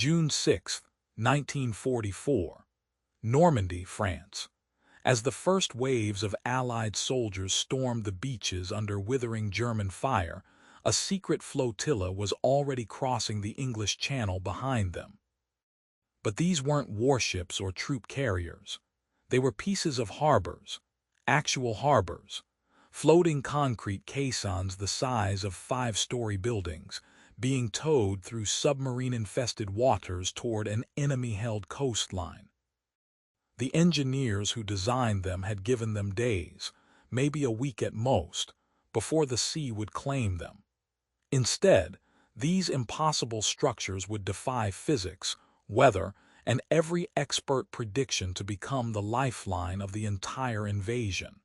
June 6, 1944, Normandy, France. As the first waves of Allied soldiers stormed the beaches under withering German fire, a secret flotilla was already crossing the English Channel behind them. But these weren't warships or troop carriers. They were pieces of harbors, actual harbors, floating concrete caissons the size of five-story buildings, being towed through submarine-infested waters toward an enemy-held coastline. The engineers who designed them had given them days, maybe a week at most, before the sea would claim them. Instead, these impossible structures would defy physics, weather, and every expert prediction to become the lifeline of the entire invasion.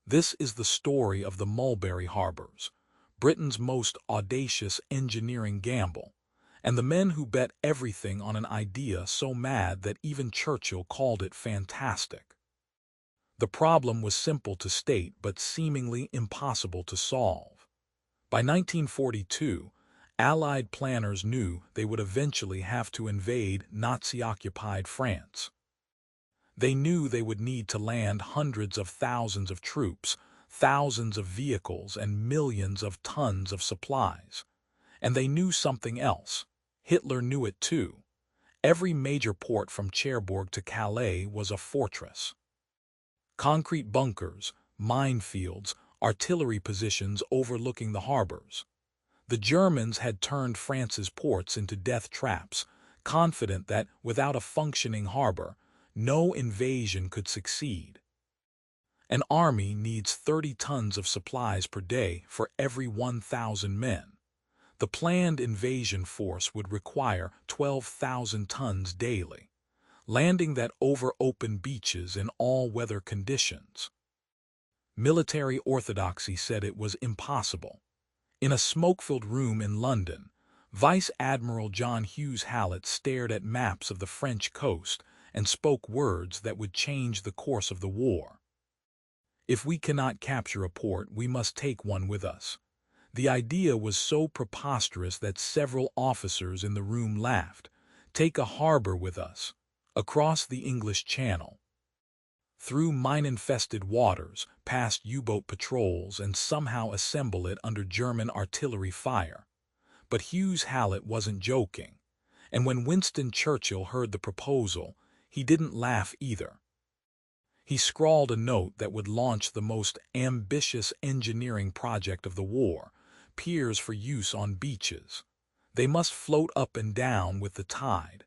This is the story of the Mulberry Harbours, Britain's most audacious engineering gamble, and the men who bet everything on an idea so mad that even Churchill called it fantastic. The problem was simple to state but seemingly impossible to solve. By 1942, Allied planners knew they would eventually have to invade Nazi-occupied France. They knew they would need to land hundreds of thousands of troops, thousands of vehicles, and millions of tons of supplies. And they knew something else. Hitler knew it too. Every major port from Cherbourg to Calais was a fortress. Concrete bunkers, minefields, artillery positions overlooking the harbors. The Germans had turned France's ports into death traps, confident that without a functioning harbor, no invasion could succeed. An army needs 30 tons of supplies per day for every 1,000 men. The planned invasion force would require 12,000 tons daily, landing that over open beaches in all weather conditions. Military orthodoxy said it was impossible. In a smoke-filled room in London, Vice Admiral John Hughes Hallett stared at maps of the French coast and spoke words that would change the course of the war. If we cannot capture a port, we must take one with us. The idea was so preposterous that several officers in the room laughed. Take a harbor with us, across the English Channel, through mine-infested waters, past U-boat patrols, and somehow assemble it under German artillery fire. But Hughes Hallett wasn't joking, and when Winston Churchill heard the proposal, he didn't laugh either. He scrawled a note that would launch the most ambitious engineering project of the war: piers for use on beaches. They must float up and down with the tide.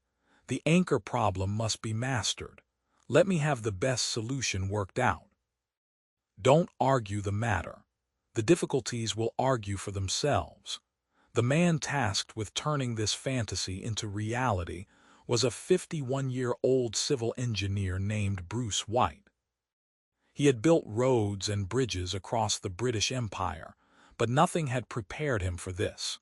The anchor problem must be mastered. Let me have the best solution worked out. Don't argue the matter. The difficulties will argue for themselves. The man tasked with turning this fantasy into reality was a 51-year-old civil engineer named Bruce White. He had built roads and bridges across the British Empire, but nothing had prepared him for this.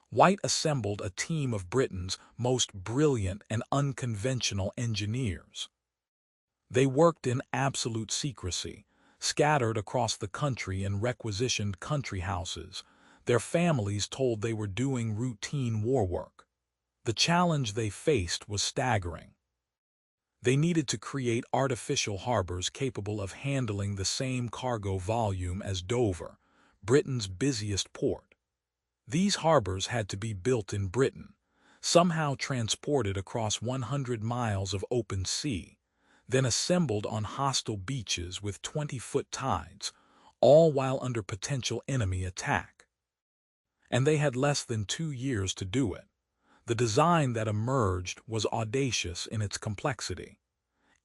White assembled a team of Britain's most brilliant and unconventional engineers. They worked in absolute secrecy, scattered across the country in requisitioned country houses. Their families told they were doing routine war work. The challenge they faced was staggering. They needed to create artificial harbors capable of handling the same cargo volume as Dover, Britain's busiest port. These harbors had to be built in Britain, somehow transported across 100 miles of open sea, then assembled on hostile beaches with 20-foot tides, all while under potential enemy attack. And they had less than 2 years to do it. The design that emerged was audacious in its complexity.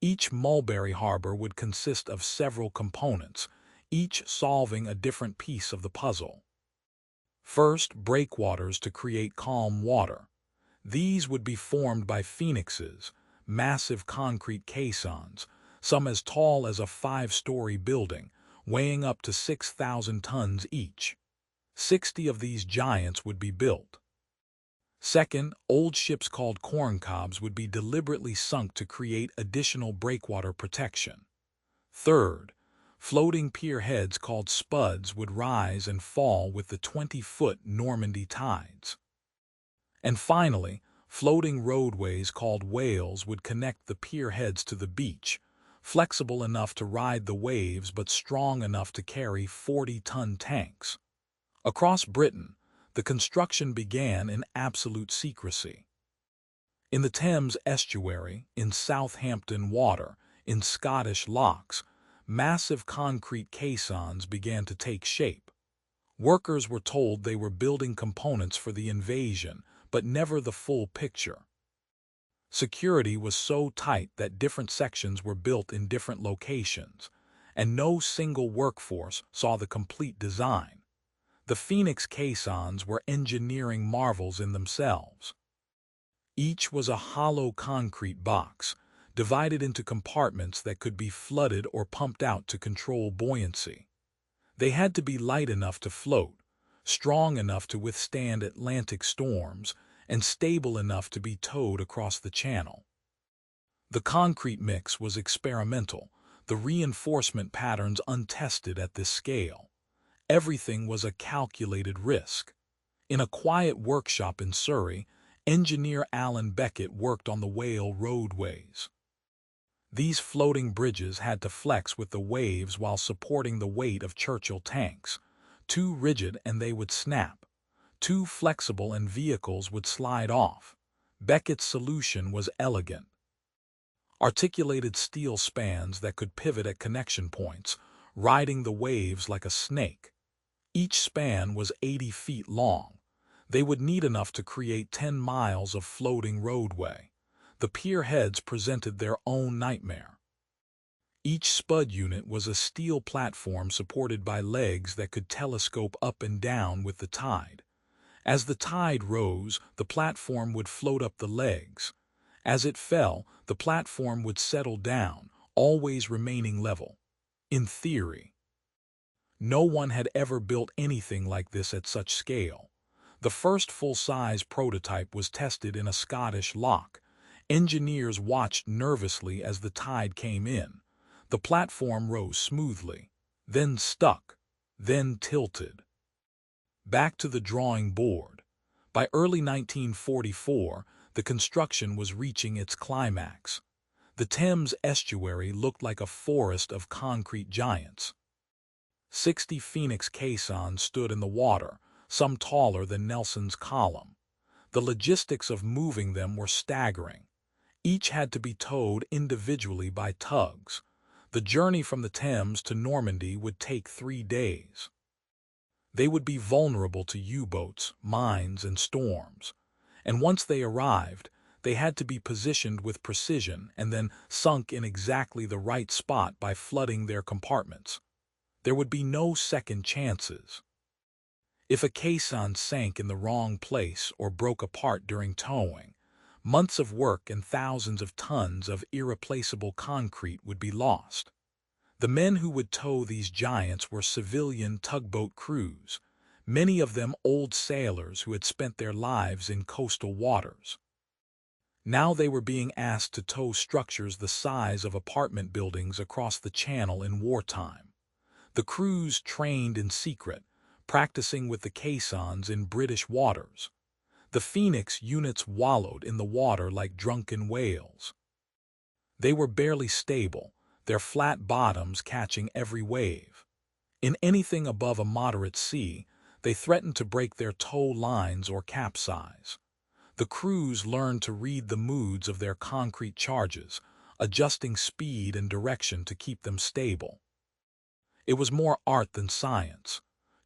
Each Mulberry Harbour would consist of several components, each solving a different piece of the puzzle. First, breakwaters to create calm water. These would be formed by phoenixes, massive concrete caissons, some as tall as a 5-story building, weighing up to 6,000 tons each. 60 of these giants would be built. Second, old ships called corncobs would be deliberately sunk to create additional breakwater protection. Third, floating pier heads called spuds would rise and fall with the 20-foot Normandy tides. And finally, Floating roadways called whales would connect the pierheads to the beach, flexible enough to ride the waves but strong enough to carry 40-ton tanks. Across Britain, the construction began in absolute secrecy. In the Thames estuary, in Southampton Water, in Scottish locks, massive concrete caissons began to take shape. Workers were told they were building components for the invasion, but never the full picture. Security was so tight that different sections were built in different locations, and no single workforce saw the complete design. The Phoenix caissons were engineering marvels in themselves. Each was a hollow concrete box, divided into compartments that could be flooded or pumped out to control buoyancy. They had to be light enough to float, strong enough to withstand Atlantic storms, and stable enough to be towed across the channel. The concrete mix was experimental, the reinforcement patterns untested at this scale. Everything was a calculated risk. In a quiet workshop in Surrey, engineer Alan Beckett worked on the whale roadways. These floating bridges had to flex with the waves while supporting the weight of Churchill tanks. Too rigid and they would snap. Too flexible and vehicles would slide off. Beckett's solution was elegant. Articulated steel spans that could pivot at connection points, riding the waves like a snake. Each span was 80 feet long. They would need enough to create 10 miles of floating roadway. The pierheads presented their own nightmare. Each spud unit was a steel platform supported by legs that could telescope up and down with the tide. As the tide rose, the platform would float up the legs. As it fell, the platform would settle down, always remaining level. In theory. No one had ever built anything like this at such scale. The first full-size prototype was tested in a Scottish lock. Engineers watched nervously as the tide came in. The platform rose smoothly, then stuck, then tilted. Back to the drawing board. By early 1944, the construction was reaching its climax. The Thames estuary looked like a forest of concrete giants. 60 Phoenix caissons stood in the water, some taller than Nelson's column. The logistics of moving them were staggering. Each had to be towed individually by tugs. The journey from the Thames to Normandy would take 3 days. They would be vulnerable to U-boats, mines, and storms. And once they arrived, they had to be positioned with precision and then sunk in exactly the right spot by flooding their compartments. There would be no second chances. If a caisson sank in the wrong place or broke apart during towing, months of work and thousands of tons of irreplaceable concrete would be lost. The men who would tow these giants were civilian tugboat crews, many of them old sailors who had spent their lives in coastal waters. Now they were being asked to tow structures the size of apartment buildings across the channel in wartime. The crews trained in secret, practicing with the caissons in British waters. The Phoenix units wallowed in the water like drunken whales. They were barely stable, their flat bottoms catching every wave. In anything above a moderate sea, they threatened to break their tow lines or capsize. The crews learned to read the moods of their concrete charges, adjusting speed and direction to keep them stable. It was more art than science.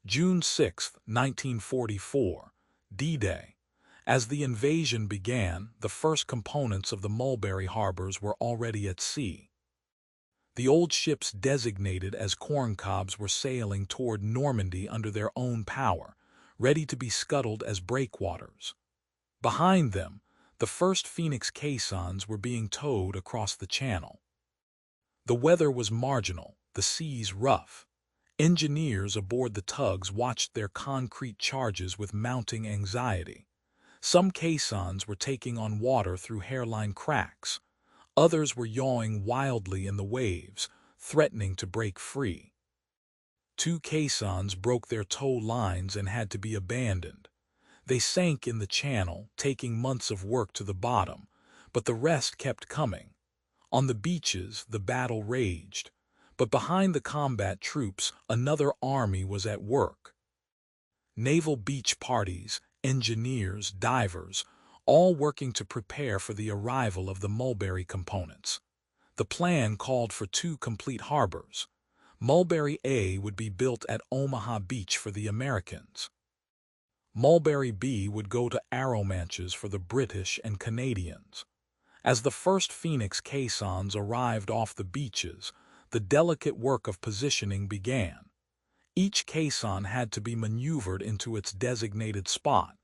June 6, 1944, D-Day. As the invasion began, the first components of the Mulberry Harbours were already at sea. The old ships designated as corncobs were sailing toward Normandy under their own power, ready to be scuttled as breakwaters. Behind them, the first Phoenix caissons were being towed across the channel. The weather was marginal, the seas rough. Engineers aboard the tugs watched their concrete charges with mounting anxiety. Some caissons were taking on water through hairline cracks. Others were yawing wildly in the waves, threatening to break free. 2 caissons broke their tow lines and had to be abandoned. They sank in the channel, taking months of work to the bottom, but the rest kept coming. On the beaches, the battle raged, but behind the combat troops, another army was at work. Naval beach parties, engineers, divers, all working to prepare for the arrival of the Mulberry components. The plan called for 2 complete harbors. Mulberry A would be built at Omaha Beach for the Americans. Mulberry B would go to Arromanches for the British and Canadians. As the first Phoenix caissons arrived off the beaches, the delicate work of positioning began. Each caisson had to be maneuvered into its designated spot,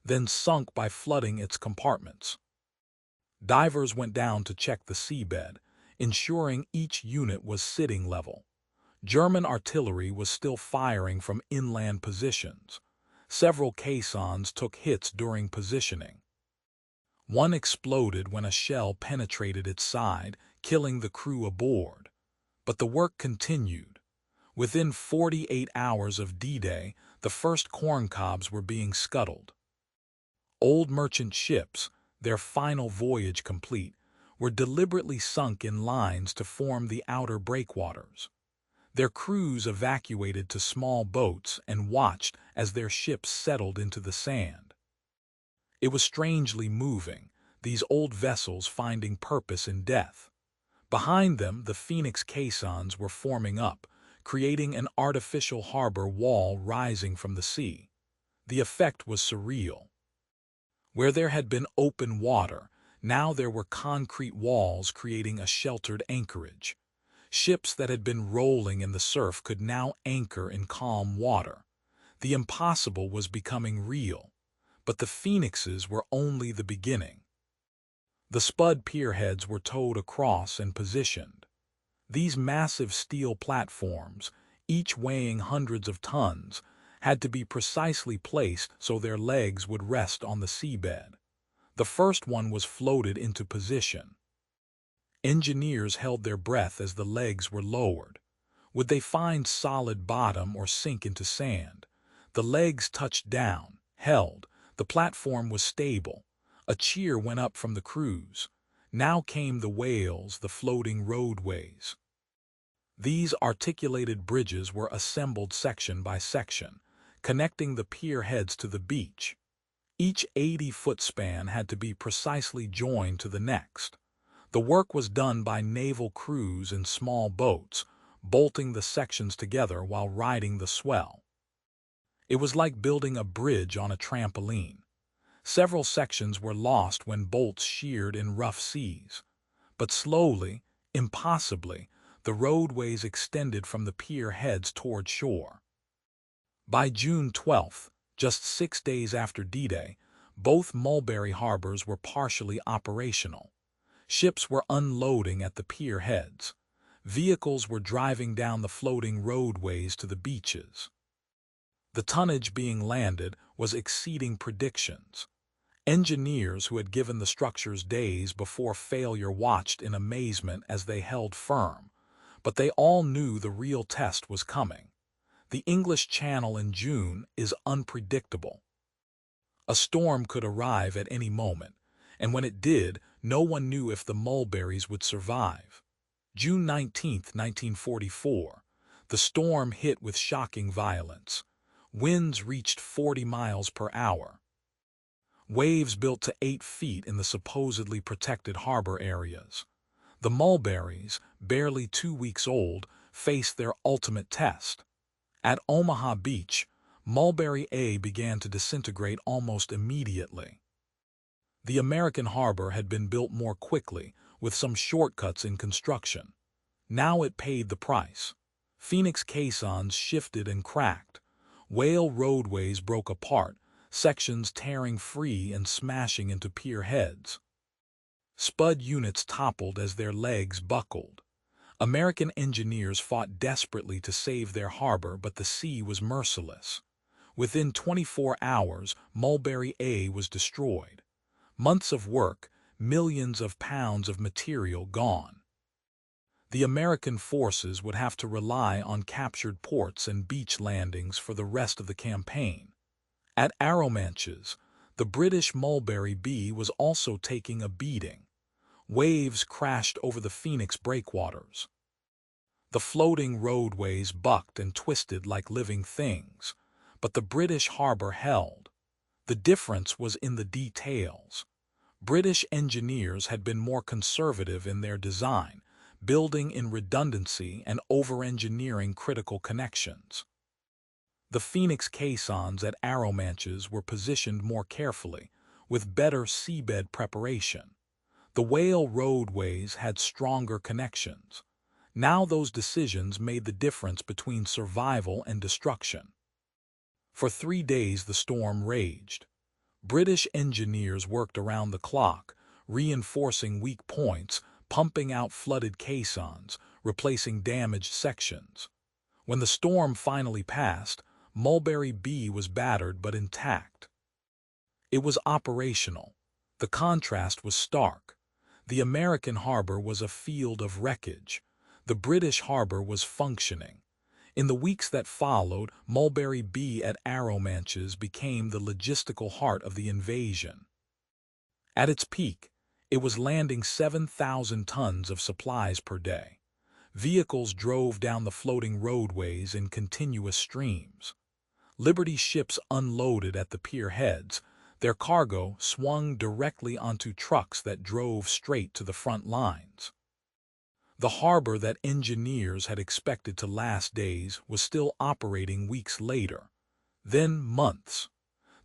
then sunk by flooding its compartments. Divers went down to check the seabed, ensuring each unit was sitting level. German artillery was still firing from inland positions. Several caissons took hits during positioning. One exploded when a shell penetrated its side, killing the crew aboard. But the work continued. Within 48 hours of D-Day, the first corncobs were being scuttled. Old merchant ships, their final voyage complete, were deliberately sunk in lines to form the outer breakwaters. Their crews evacuated to small boats and watched as their ships settled into the sand. It was strangely moving, these old vessels finding purpose in death. Behind them, the Phoenix caissons were forming up, creating an artificial harbor wall rising from the sea. The effect was surreal. Where there had been open water, now there were concrete walls creating a sheltered anchorage. Ships that had been rolling in the surf could now anchor in calm water. The impossible was becoming real, but the Phoenixes were only the beginning. The spud pierheads were towed across and positioned. These massive steel platforms, each weighing hundreds of tons, had to be precisely placed so their legs would rest on the seabed. The first one was floated into position. Engineers held their breath as the legs were lowered. Would they find solid bottom or sink into sand? The legs touched down, held. The platform was stable. A cheer went up from the crews. Now came the whales, the floating roadways. These articulated bridges were assembled section by section, connecting the pier heads to the beach. Each 80-foot span had to be precisely joined to the next. The work was done by naval crews in small boats, bolting the sections together while riding the swell. It was like building a bridge on a trampoline. Several sections were lost when bolts sheared in rough seas. But slowly, impossibly, the roadways extended from the pier heads toward shore. By June 12th, just 6 days after D-Day, both Mulberry Harbours were partially operational. Ships were unloading at the pier heads. Vehicles were driving down the floating roadways to the beaches. The tonnage being landed was exceeding predictions. Engineers who had given the structures days before failure watched in amazement as they held firm, but they all knew the real test was coming. The English Channel in June is unpredictable. A storm could arrive at any moment, and when it did, no one knew if the Mulberries would survive. June 19, 1944, the storm hit with shocking violence. Winds reached 40 miles per hour. Waves built to 8 feet in the supposedly protected harbor areas. The Mulberries, barely 2 weeks old, faced their ultimate test. At Omaha Beach, Mulberry A began to disintegrate almost immediately. The American harbor had been built more quickly, with some shortcuts in construction. Now it paid the price. Phoenix caissons shifted and cracked. Whale roadways broke apart, sections tearing free and smashing into pier heads. Spud units toppled as their legs buckled. American engineers fought desperately to save their harbor, but the sea was merciless. Within 24 hours, Mulberry A was destroyed. Months of work, millions of pounds of material gone. The American forces would have to rely on captured ports and beach landings for the rest of the campaign. At Arromanches, the British Mulberry was also taking a beating. Waves crashed over the Phoenix breakwaters. The floating roadways bucked and twisted like living things, but the British harbor held. The difference was in the details. British engineers had been more conservative in their design, building in redundancy and over-engineering critical connections. The Phoenix caissons at Arromanches were positioned more carefully, with better seabed preparation. The whale roadways had stronger connections. Now those decisions made the difference between survival and destruction. For 3 days the storm raged. British engineers worked around the clock, reinforcing weak points, pumping out flooded caissons, replacing damaged sections. When the storm finally passed, Mulberry was battered but intact. It was operational. The contrast was stark. The American harbor was a field of wreckage. The British harbor was functioning. In the weeks that followed, Mulberry at Arromanches became the logistical heart of the invasion. At its peak, it was landing 7,000 tons of supplies per day. Vehicles drove down the floating roadways in continuous streams. Liberty ships unloaded at the pier heads. Their cargo swung directly onto trucks that drove straight to the front lines. The harbor that engineers had expected to last days was still operating weeks later, then months.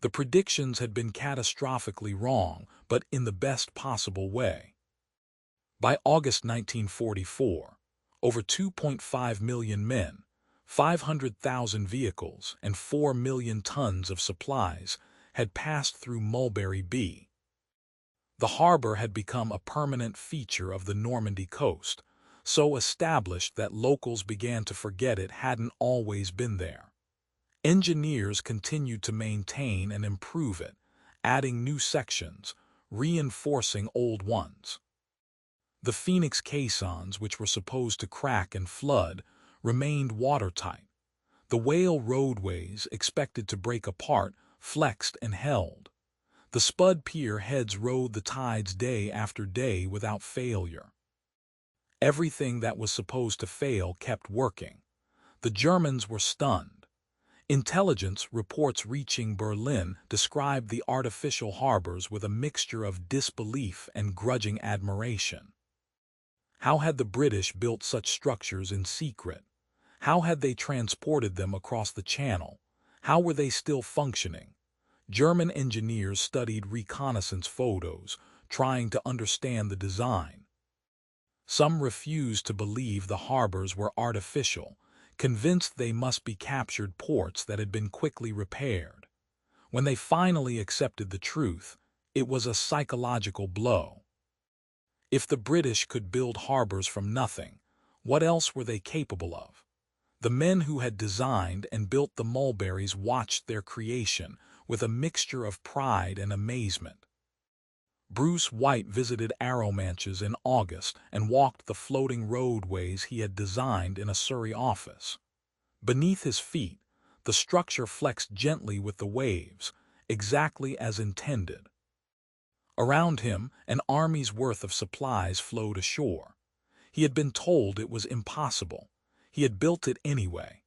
The predictions had been catastrophically wrong, but in the best possible way. By August 1944, over 2.5 million men, 500,000 vehicles, and 4 million tons of supplies had passed through Mulberry. The harbor had become a permanent feature of the Normandy coast, so established that locals began to forget it hadn't always been there. Engineers continued to maintain and improve it, adding new sections, reinforcing old ones. The Phoenix caissons, which were supposed to crack and flood, remained watertight. The whale roadways, expected to break apart, flexed and held. The spud pier heads rode the tides day after day without failure. Everything that was supposed to fail kept working. The Germans were stunned. Intelligence reports reaching Berlin described the artificial harbors with a mixture of disbelief and grudging admiration. How had the British built such structures in secret? How had they transported them across the Channel? How were they still functioning? German engineers studied reconnaissance photos, trying to understand the design. Some refused to believe the harbors were artificial, convinced they must be captured ports that had been quickly repaired. When they finally accepted the truth, it was a psychological blow. If the British could build harbors from nothing, what else were they capable of? The men who had designed and built the Mulberries watched their creation with a mixture of pride and amazement. Bruce White visited Arromanches in August and walked the floating roadways he had designed in a Surrey office. Beneath his feet, the structure flexed gently with the waves, exactly as intended. Around him, an army's worth of supplies flowed ashore. He had been told it was impossible. He had built it anyway.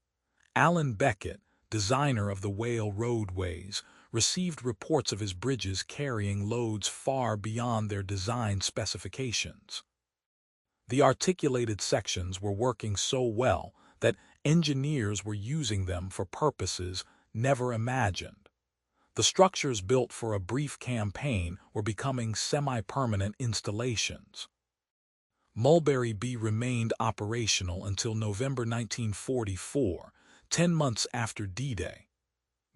Alan Beckett, designer of the whale roadways, received reports of his bridges carrying loads far beyond their design specifications. The articulated sections were working so well that engineers were using them for purposes never imagined. The structures built for a brief campaign were becoming semi-permanent installations. Mulberry remained operational until November 1944, 10 months after D-Day.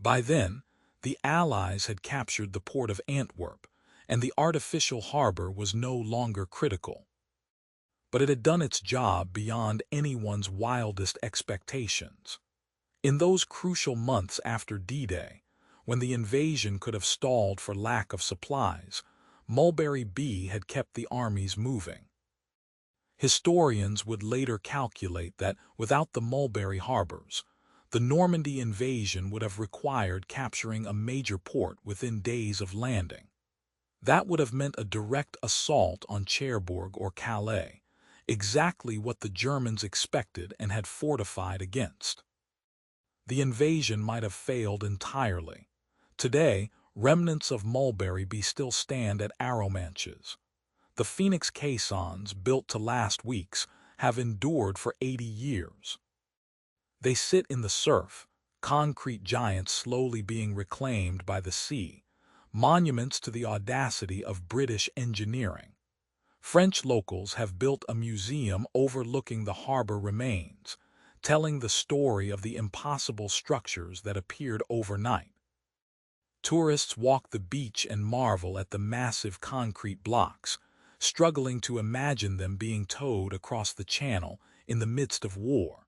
By then, the Allies had captured the port of Antwerp, and the artificial harbor was no longer critical. But it had done its job beyond anyone's wildest expectations. In those crucial months after D-Day, when the invasion could have stalled for lack of supplies, Mulberry had kept the armies moving. Historians would later calculate that without the Mulberry Harbours, The Normandy invasion would have required capturing a major port within days of landing. That would have meant a direct assault on Cherbourg or Calais, exactly what the Germans expected and had fortified against. The invasion might have failed entirely. Today, remnants of Mulberry still stand at Arromanches. The Phoenix caissons, built to last weeks, have endured for 80 years. They sit in the surf, concrete giants slowly being reclaimed by the sea, monuments to the audacity of British engineering. French locals have built a museum overlooking the harbor remains, telling the story of the impossible structures that appeared overnight. Tourists walk the beach and marvel at the massive concrete blocks, struggling to imagine them being towed across the channel in the midst of war.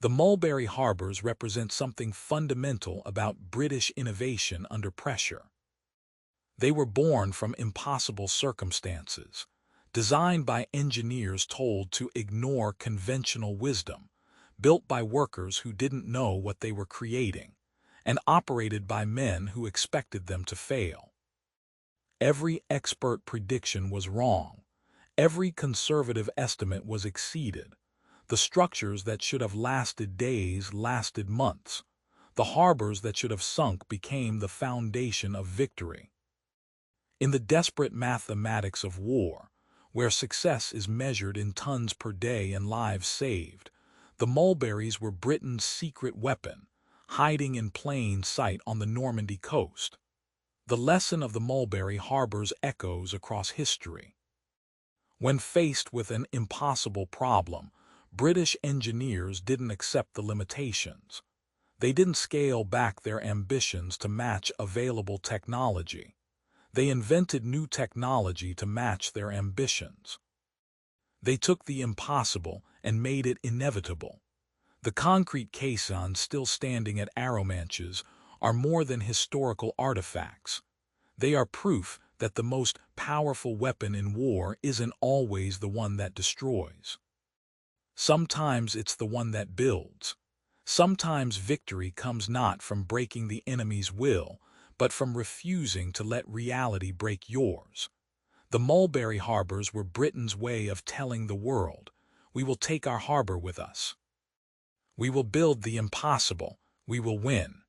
The Mulberry Harbours represent something fundamental about British innovation under pressure. They were born from impossible circumstances, designed by engineers told to ignore conventional wisdom, built by workers who didn't know what they were creating, and operated by men who expected them to fail. Every expert prediction was wrong. Every conservative estimate was exceeded. The structures that should have lasted days lasted months. The harbors that should have sunk became the foundation of victory. In the desperate mathematics of war, where success is measured in tons per day and lives saved, the Mulberries were Britain's secret weapon, hiding in plain sight on the Normandy coast. The lesson of the Mulberry Harbours echoes across history. When faced with an impossible problem, British engineers didn't accept the limitations. They didn't scale back their ambitions to match available technology. They invented new technology to match their ambitions. They took the impossible and made it inevitable. The concrete caissons still standing at Arromanches are more than historical artifacts. They are proof that the most powerful weapon in war isn't always the one that destroys. Sometimes it's the one that builds. Sometimes victory comes not from breaking the enemy's will, but from refusing to let reality break yours. The Mulberry Harbours were Britain's way of telling the world, we will take our harbor with us. We will build the impossible, we will win.